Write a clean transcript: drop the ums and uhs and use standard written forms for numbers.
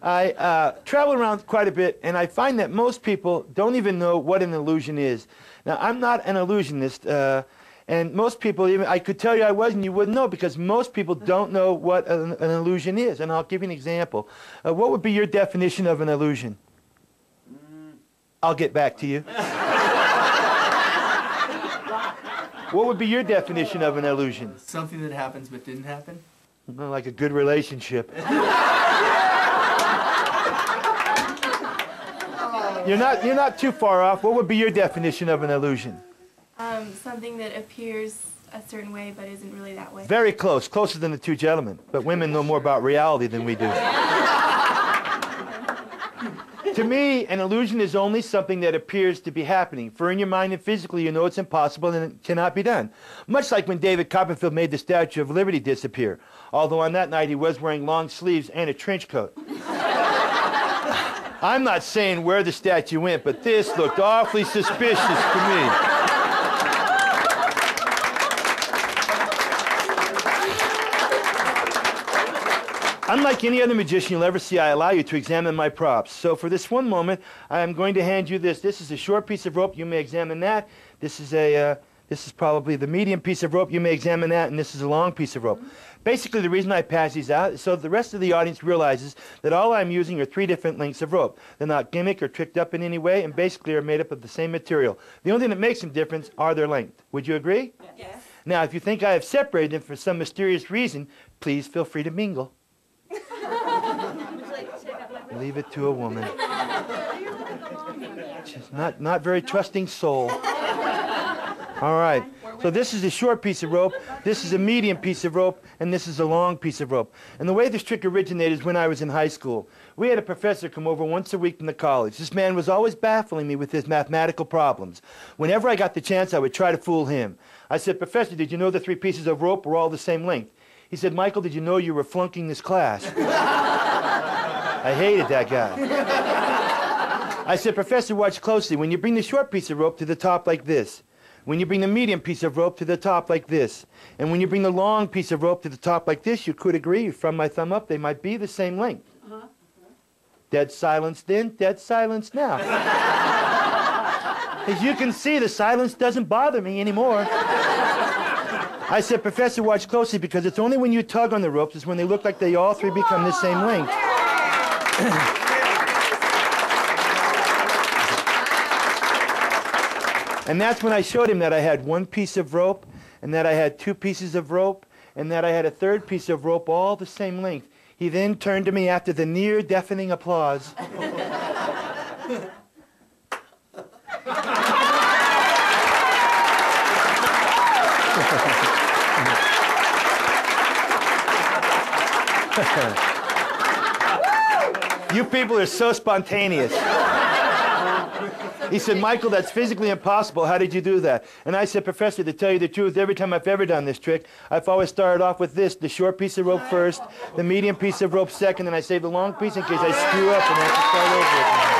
I travel around quite a bit, and I find that most people don't even know what an illusion is. Now, I'm not an illusionist, and most people, even I could tell you I was, and you wouldn't know, because most people don't know what an illusion is. And I'll give you an example. What would be your definition of an illusion? I'll get back to you. What would be your definition of an illusion? Something that happens but didn't happen. Well, like a good relationship. You're not too far off. What would be your definition of an illusion? Something that appears a certain way but isn't really that way. Very close, closer than the two gentlemen. But women know more about reality than we do. To me, an illusion is only something that appears to be happening. For in your mind and physically, you know it's impossible and it cannot be done. Much like when David Copperfield made the Statue of Liberty disappear. Although on that night he was wearing long sleeves and a trench coat. I'm not saying where the statue went, but this looked awfully suspicious to me. Unlike any other magician you'll ever see, I allow you to examine my props. So for this one moment, I am going to hand you this. This is a short piece of rope. You may examine that. This is probably the medium piece of rope. You may examine that. And this is a long piece of rope. Basically, the reason I pass these out is so the rest of the audience realizes that all I'm using are 3 different lengths of rope. They're not gimmick or tricked up in any way, and basically are made up of the same material. The only thing that makes them different are their length. Would you agree? Yes. Now, if you think I have separated them for some mysterious reason, please feel free to mingle. Leave it to a woman. She's not very trusting soul. All right. So this is a short piece of rope, this is a medium piece of rope, and this is a long piece of rope. And the way this trick originated is when I was in high school. We had a professor come over once a week from the college. This man was always baffling me with his mathematical problems. Whenever I got the chance, I would try to fool him. I said, "Professor, did you know the 3 pieces of rope were all the same length?" He said, "Michael, did you know you were flunking this class?" I hated that guy. I said, "Professor, watch closely. When you bring the short piece of rope to the top like this, when you bring the medium piece of rope to the top like this, and when you bring the long piece of rope to the top like this, you could agree, from my thumb up, they might be the same length." Dead silence then, dead silence now. As you can see, the silence doesn't bother me anymore. I said, "Professor, watch closely, because it's only when you tug on the ropes is when they look like they all 3 become the same length." And that's when I showed him that I had 1 piece of rope, and that I had 2 pieces of rope, and that I had a 3rd piece of rope, all the same length. He then turned to me after the near-deafening applause. You people are so spontaneous. He said, "Michael, that's physically impossible. How did you do that?" And I said, "Professor, to tell you the truth, every time I've ever done this trick, I've always started off with this, the short piece of rope first, the medium piece of rope second, and I save the long piece in case I screw up and have to start over again."